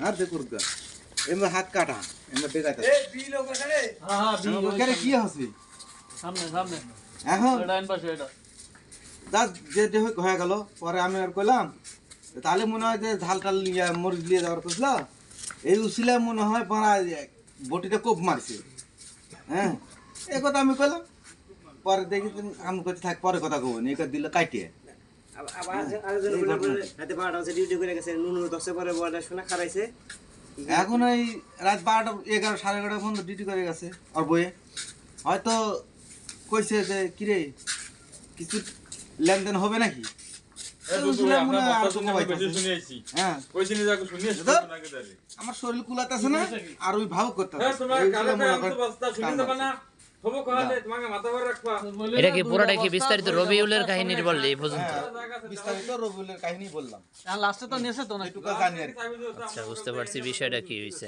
আর দেখুন এমনি হাত কাটা এমনি দেখাইতে কি আছে সামনে সামনে এখন এটা আইন পাশে এটা যে হয়ে গেল পরে আমি আর কইলাম তাহলে মনে হয় যে ঝাল টাল নিয়ে মরিচ দিয়ে যাওয়ার কইছিল এই উসিলা মনে হয় পাড়া বটিটা কোপ মারছে হ্যাঁ এই কথা আমি কইলাম পরে দেখি আমি কইতে থাক পরে কথা কব নি দিল কাটিয়ে এখন এই রাত 12টা 11 সাড়ে 11 পর্যন্ত ডিউটি করে গেছে আর বইয়ে হয়তো কইছে যে কিরে কিছু লেনদেন হবে নাকি আমার শরীর কুলাতেছে না আর ওই ভাব করতে এটা কি পুরোটা কি বিস্তারিত রবিউলের কাহিনীর বললি এই পর্যন্ত? বিস্তারিত রবিউলের কাহিনী বললাম লাস্টে তো নেছে তো না এটুকু জানি আর কি। আচ্ছা বুঝতে পারছি বিষয়টা কি হয়েছে।